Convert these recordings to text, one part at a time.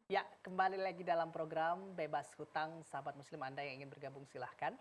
Ya, kembali lagi dalam program Bebas Hutang, sahabat muslim Anda yang ingin bergabung silahkan.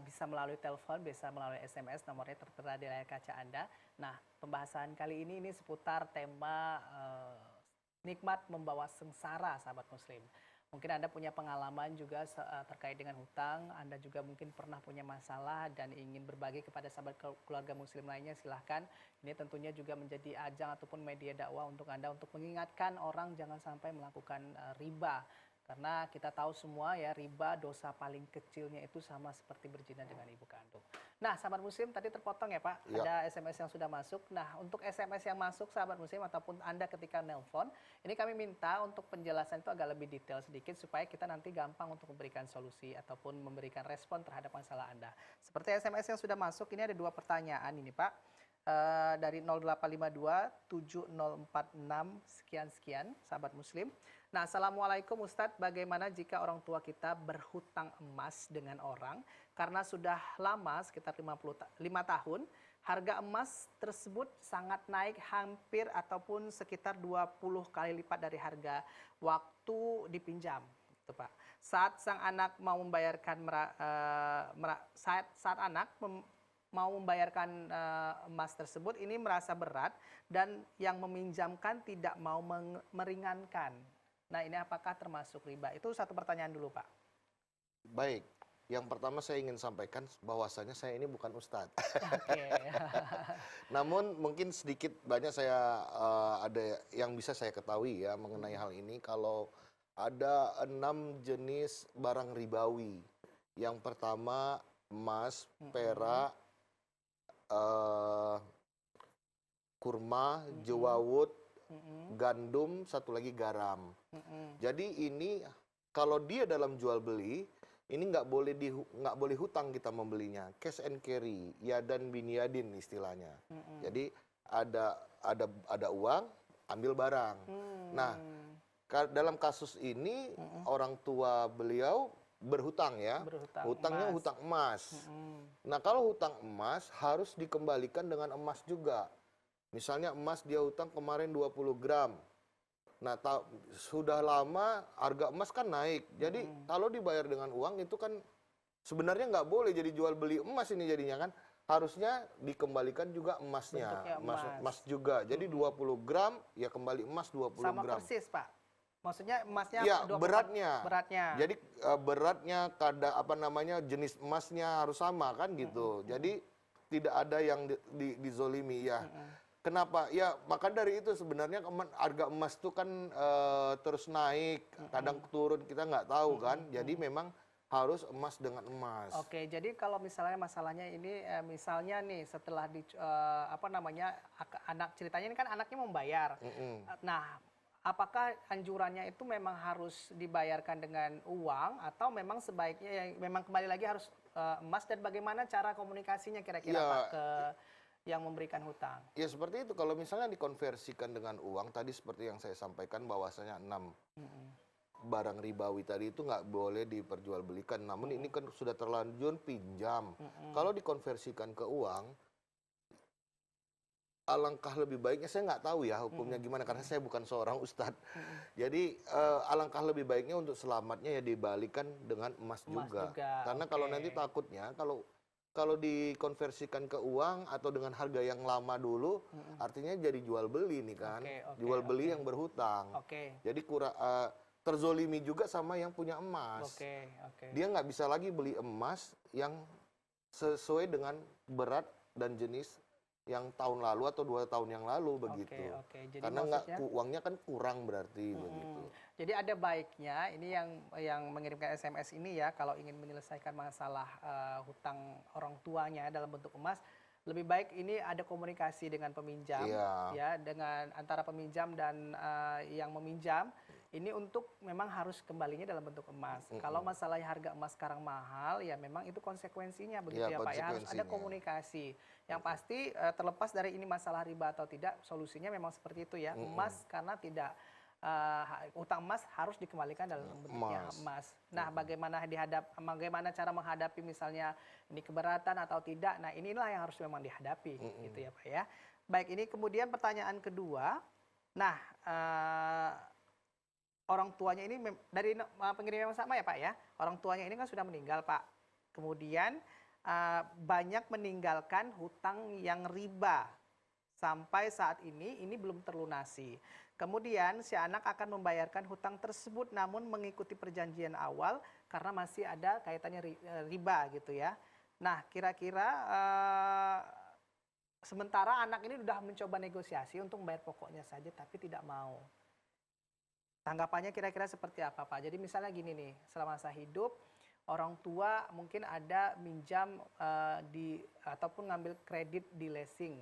Bisa melalui telepon, bisa melalui SMS, nomornya tertera di layar kaca Anda. Nah, pembahasan kali ini seputar tema nikmat membawa sengsara, sahabat muslim. Mungkin Anda punya pengalaman juga terkait dengan hutang, Anda juga mungkin pernah punya masalah dan ingin berbagi kepada sahabat keluarga muslim lainnya, silahkan. Ini tentunya juga menjadi ajang ataupun media dakwah untuk Anda untuk mengingatkan orang jangan sampai melakukan riba. Karena kita tahu semua ya, riba dosa paling kecilnya itu sama seperti berzina dengan ibu kandung. Nah, sahabat muslim tadi terpotong ya Pak, Ya, ada SMS yang sudah masuk. Nah, untuk SMS yang masuk sahabat muslim ataupun Anda ketika nelpon, ini kami minta untuk penjelasan itu agak lebih detail sedikit supaya kita nanti gampang untuk memberikan solusi ataupun memberikan respon terhadap masalah Anda. Seperti SMS yang sudah masuk, ini ada dua pertanyaan ini Pak. Dari 0852 7046 sekian-sekian, sahabat muslim. Nah, Assalamualaikum Ustadz, bagaimana jika orang tua kita berhutang emas dengan orang karena sudah lama, sekitar 55 tahun, harga emas tersebut sangat naik hampir ataupun sekitar 20 kali lipat dari harga waktu dipinjam. Gitu, Pak. Saat sang anak mau membayarkan saat anak mau membayarkan emas tersebut ini merasa berat dan yang meminjamkan tidak mau meringankan. Nah, ini apakah termasuk riba? Itu satu pertanyaan dulu, Pak. baik. Yang pertama saya ingin sampaikan bahwasanya saya ini bukan ustadz. Oke. Namun mungkin sedikit banyak saya ada yang bisa saya ketahui ya mengenai hal ini. Kalau ada 6 jenis barang ribawi. Yang pertama emas, perak, eh, kurma, jewawut, gandum, satu lagi garam. Jadi ini kalau dia dalam jual beli ini nggak boleh hutang kita membelinya, cash and carry, yadan bin yadin istilahnya. Jadi ada uang, ambil barang. Nah, dalam kasus ini orang tua beliau berhutang ya, Berhutang hutangnya emas. hutang emas. Nah, kalau hutang emas harus dikembalikan dengan emas juga. Misalnya emas dia hutang kemarin 20 gram. Nah, sudah lama harga emas kan naik. Jadi kalau dibayar dengan uang itu kan sebenarnya nggak boleh jadi jual beli emas ini jadinya kan. Harusnya dikembalikan juga emasnya. Bentuknya emas. Emas juga. Jadi 20 gram ya kembali emas 20 Sama gram. persis, Pak. Maksudnya emasnya Ya, 24 beratnya. beratnya. Jadi beratnya jenis emasnya harus sama kan gitu. Jadi tidak ada yang dizolimi ya. Kenapa? Ya, maka dari itu sebenarnya harga emas itu kan terus naik, kadang turun, kita nggak tahu kan. Jadi memang harus emas dengan emas. Oke, jadi kalau misalnya masalahnya ini misalnya nih setelah anak ceritanya ini kan anaknya membayar. Nah, apakah anjurannya itu memang harus dibayarkan dengan uang atau memang sebaiknya ya memang kembali lagi harus emas, dan bagaimana cara komunikasinya kira-kira Ya, Pak ke yang memberikan hutang? ya seperti itu. Kalau misalnya dikonversikan dengan uang, tadi seperti yang saya sampaikan bahwasanya 6 barang ribawi tadi itu nggak boleh diperjualbelikan. Namun ini kan sudah terlanjur pinjam. Kalau dikonversikan ke uang, alangkah lebih baiknya, saya nggak tahu ya hukumnya gimana karena saya bukan seorang ustadz. Jadi alangkah lebih baiknya untuk selamatnya ya dibalikan dengan emas Emas juga. juga, Karena kalau oke. nanti takutnya kalau dikonversikan ke uang atau dengan harga yang lama dulu, artinya jadi jual beli nih kan, Oke, jual beli oke. yang berhutang. Oke, Jadi terzolimi juga sama yang punya emas. oke, oke. Dia nggak bisa lagi beli emas yang sesuai dengan berat dan jenis yang tahun lalu atau 2 tahun yang lalu begitu. Oke. Jadi Karena maksudnya uangnya kan kurang berarti begitu. jadi ada baiknya ini yang mengirimkan SMS ini ya, kalau ingin menyelesaikan masalah hutang orang tuanya dalam bentuk emas, lebih baik ini ada komunikasi dengan peminjam, Iya. ya, dengan antara peminjam dan yang meminjam. Ini untuk memang harus kembalinya dalam bentuk emas. Kalau masalahnya harga emas sekarang mahal, ya memang itu konsekuensinya begitu Iya, ya Pak ya. Harus ada konsekuensinya. komunikasi. Yang pasti terlepas dari ini masalah riba atau tidak, solusinya memang seperti itu ya. Emas karena tidak utang emas harus dikembalikan dalam bentuknya emas. Nah, bagaimana cara menghadapi misalnya ini keberatan atau tidak. Nah, inilah yang harus memang dihadapi gitu ya Pak ya. Baik, ini kemudian pertanyaan kedua. Nah, orang tuanya ini dari pengirim yang sama ya Pak ya, orang tuanya ini kan sudah meninggal Pak. Kemudian banyak meninggalkan hutang yang riba. Sampai saat ini belum terlunasi. Kemudian si anak akan membayarkan hutang tersebut namun mengikuti perjanjian awal karena masih ada kaitannya riba gitu ya. Nah, kira-kira sementara anak ini sudah mencoba negosiasi untuk membayar pokoknya saja tapi tidak mau. Tanggapannya kira-kira seperti apa Pak? Jadi misalnya gini nih, selama masa hidup orang tua mungkin ada minjam ataupun ngambil kredit di leasing,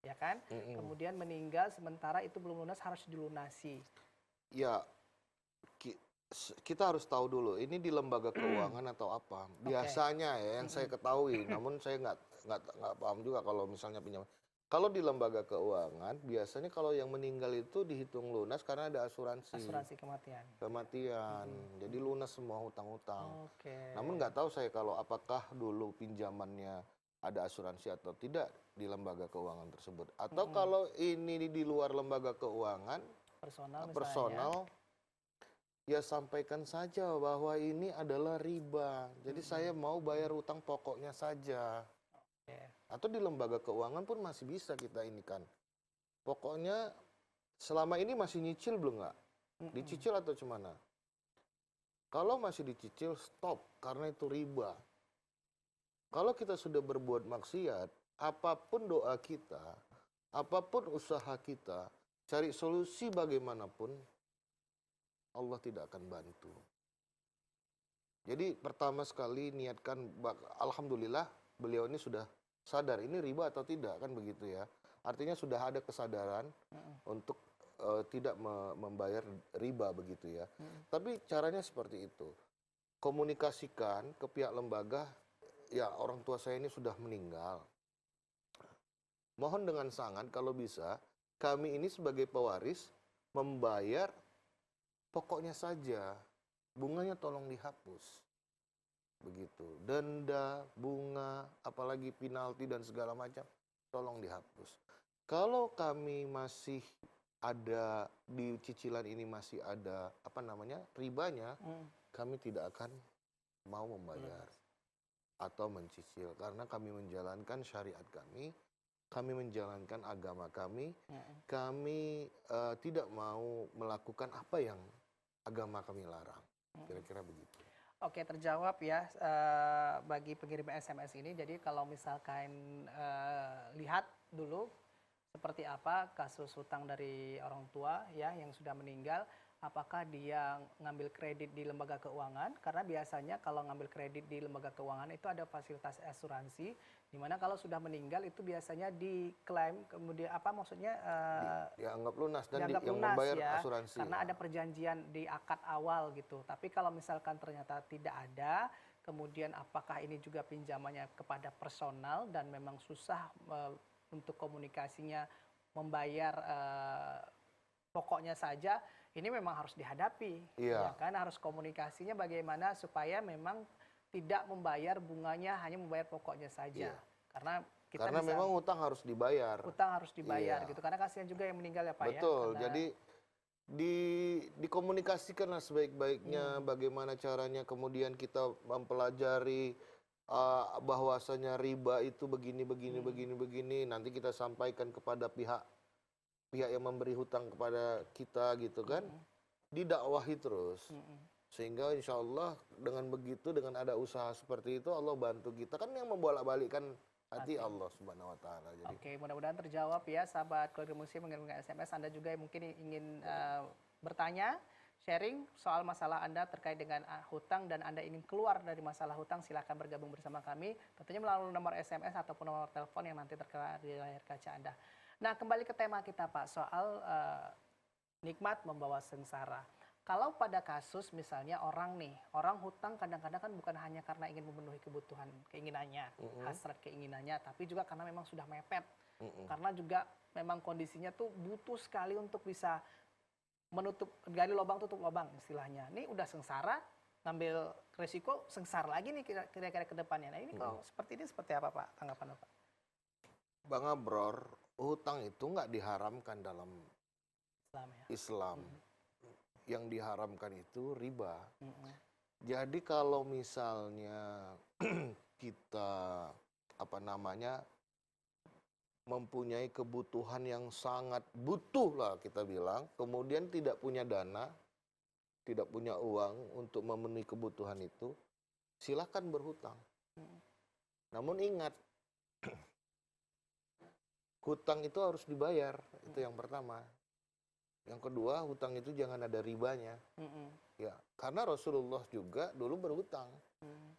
ya kan? Kemudian meninggal sementara itu belum lunas harus dilunasi. Ya, kita harus tahu dulu ini di lembaga keuangan atau apa. Biasanya ya yang saya ketahui, namun saya nggak paham juga kalau misalnya pinjam. Kalau di lembaga keuangan biasanya kalau yang meninggal itu dihitung lunas karena ada asuransi. Asuransi kematian. Kematian, jadi lunas semua hutang-hutang. Oke. Namun nggak tahu saya kalau apakah dulu pinjamannya ada asuransi atau tidak di lembaga keuangan tersebut. Atau kalau ini di luar lembaga keuangan, Personal misalnya. personal, ya sampaikan saja bahwa ini adalah riba. Jadi saya mau bayar utang pokoknya saja. Atau di lembaga keuangan pun masih bisa kita ini kan. Pokoknya selama ini masih nyicil belum nggak? Dicicil atau cemana? Kalau masih dicicil, stop. Karena itu riba. Kalau kita sudah berbuat maksiat, apapun doa kita, apapun usaha kita, cari solusi bagaimanapun, Allah tidak akan bantu. Jadi pertama sekali niatkan, alhamdulillah beliau ini sudah sadar ini riba atau tidak kan begitu ya. Artinya sudah ada kesadaran untuk tidak membayar riba begitu ya. Tapi caranya seperti itu. Komunikasikan ke pihak lembaga, ya orang tua saya ini sudah meninggal. Mohon dengan sangat kalau bisa kami ini sebagai pewaris membayar pokoknya saja. Bunganya tolong dihapus. Begitu. Denda, bunga, apalagi penalti dan segala macam, tolong dihapus. Kalau kami masih ada di cicilan ini masih ada ribanya, kami tidak akan mau membayar atau mencicil karena kami menjalankan syariat kami menjalankan agama kami tidak mau melakukan apa yang agama kami larang. Kira-kira begitu. Oke, terjawab ya bagi pengirim SMS ini. Jadi kalau misalkan lihat dulu seperti apa kasus hutang dari orang tua ya yang sudah meninggal, apakah dia ngambil kredit di lembaga keuangan? Karena biasanya kalau ngambil kredit di lembaga keuangan itu ada fasilitas asuransi, di mana kalau sudah meninggal itu biasanya diklaim kemudian dianggap lunas dan dianggap yang lunas membayar ya, asuransi. karena ada perjanjian di akad awal gitu. Tapi kalau misalkan ternyata tidak ada, kemudian apakah ini juga pinjamannya kepada personal dan memang susah untuk komunikasinya membayar pokoknya saja, ini memang harus dihadapi. Ya kan, harus komunikasinya bagaimana supaya memang tidak membayar bunganya, hanya membayar pokoknya saja. Karena memang hutang harus dibayar. Hutang harus dibayar gitu. Karena kasihan juga yang meninggal ya Pak. Betul. Jadi dikomunikasikanlah sebaik-baiknya bagaimana caranya, kemudian kita mempelajari bahwasanya riba itu begini. Nanti kita sampaikan kepada pihak yang memberi hutang kepada kita gitu kan. Didakwahi terus. Sehingga insya Allah dengan begitu, dengan ada usaha seperti itu, Allah bantu kita. Kan yang membolak-balikkan hati Allah Subhanahu wa Ta'ala. Oke, mudah-mudahan terjawab ya sahabat keluarga muslim mengirimkan SMS. Anda juga yang mungkin ingin bertanya, sharing soal masalah Anda terkait dengan hutang dan Anda ingin keluar dari masalah hutang, silakan bergabung bersama kami. Tentunya melalui nomor SMS ataupun nomor telepon yang nanti tertera di layar kaca Anda. Nah, kembali ke tema kita Pak, soal nikmat membawa sengsara. Kalau pada kasus misalnya orang hutang kadang-kadang kan bukan hanya karena ingin memenuhi kebutuhan keinginannya, hasrat keinginannya, tapi juga karena memang sudah mepet. Karena juga memang kondisinya tuh butuh sekali untuk bisa gali lubang tutup lubang istilahnya. Ini udah sengsara, ngambil resiko sengsara lagi nih kira-kira ke depannya. Nah ini kalau seperti ini seperti apa Pak tanggapan Bapak? Bang Abror, hutang itu nggak diharamkan dalam Islam. yang diharamkan itu riba. Mm-mm. Jadi kalau misalnya kita apa namanya mempunyai kebutuhan yang sangat butuh lah kita bilang, kemudian tidak punya dana, tidak punya uang untuk memenuhi kebutuhan itu, silakan berhutang. Mm. Namun ingat, hutang itu harus dibayar, itu yang pertama. Yang kedua, hutang itu jangan ada ribanya. Mm-mm. Ya, karena Rasulullah juga dulu berhutang Mm.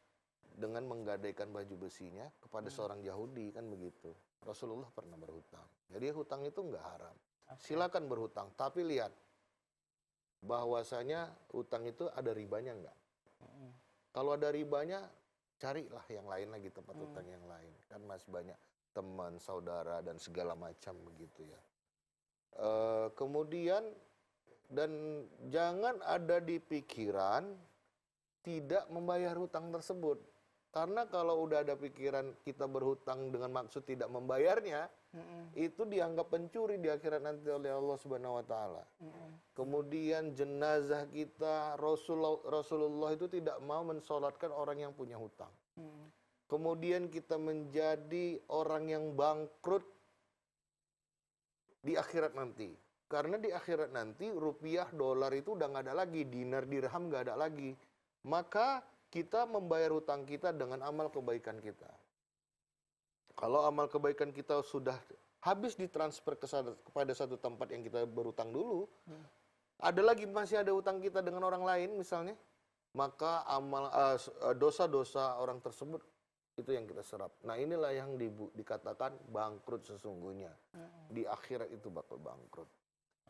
dengan menggadaikan baju besinya kepada seorang Yahudi, kan begitu. Rasulullah pernah berhutang. Jadi hutang itu nggak haram. Oke. Silakan berhutang, tapi lihat bahwasanya hutang itu ada ribanya nggak. Mm-mm. Kalau ada ribanya, carilah yang lain lagi, tempat hutang yang lain. Kan masih banyak teman, saudara, dan segala macam begitu ya. Kemudian, dan jangan ada di pikiran tidak membayar hutang tersebut. Karena kalau udah ada pikiran kita berhutang dengan maksud tidak membayarnya, Mm-mm. itu dianggap pencuri di akhirat nanti oleh Allah Subhanahu wa taala. Mm-mm. Kemudian jenazah kita, Rasulullah itu tidak mau mensolatkan orang yang punya hutang. Mm-mm. Kemudian kita menjadi orang yang bangkrut di akhirat nanti. Karena di akhirat nanti rupiah, dolar itu udah nggak ada lagi, dinar, dirham nggak ada lagi. Maka kita membayar hutang kita dengan amal kebaikan kita. Kalau amal kebaikan kita sudah habis ditransfer kepada satu tempat yang kita berhutang dulu, ada lagi masih ada hutang kita dengan orang lain misalnya, maka dosa-dosa orang tersebut itu yang kita serap. Nah inilah yang dikatakan bangkrut sesungguhnya. Di akhirat itu bakal bangkrut.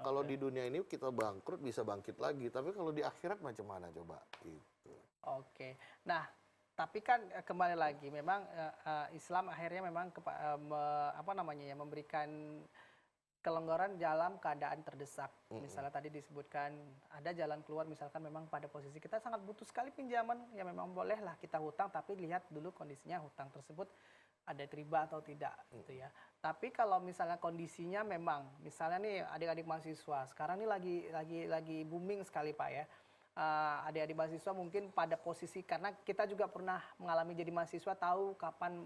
Kalau di dunia ini kita bangkrut bisa bangkit lagi, tapi kalau di akhirat macam mana coba? Gitu. Oke. Nah, tapi kan kembali lagi, memang Islam akhirnya memang memberikan kelonggaran dalam keadaan terdesak. Misalnya tadi disebutkan ada jalan keluar, misalkan memang pada posisi kita sangat butuh sekali pinjaman, ya memang bolehlah kita hutang, tapi lihat dulu kondisinya hutang tersebut ada riba atau tidak, gitu ya. Tapi kalau misalnya kondisinya memang, misalnya nih adik-adik mahasiswa sekarang ini lagi booming sekali Pak ya. Adik-adik mahasiswa mungkin pada posisi, karena kita juga pernah mengalami jadi mahasiswa, tahu kapan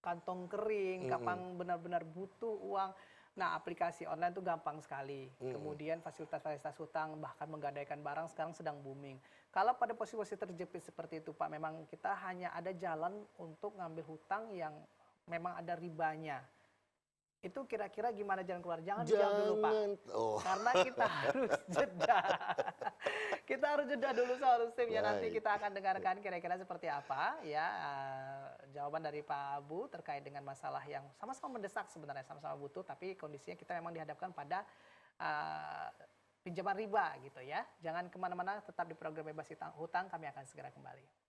kantong kering, kapan benar-benar butuh uang. Nah, aplikasi online itu gampang sekali. Kemudian fasilitas-fasilitas hutang, bahkan menggadaikan barang sekarang sedang booming. Kalau pada posisi terjepit seperti itu Pak, memang kita hanya ada jalan untuk ngambil hutang yang memang ada ribanya. Itu kira-kira gimana jalan keluar? Jangan dijawab dulu Pak. Karena kita harus jeda. Kita harus jeda dulu soal ya, nanti kita akan dengarkan kira-kira seperti apa ya jawaban dari Pak Abu terkait dengan masalah yang sama-sama mendesak sebenarnya, sama-sama butuh, tapi kondisinya kita memang dihadapkan pada pinjaman riba gitu ya. Jangan kemana-mana, tetap di program Bebas Hutang, kami akan segera kembali.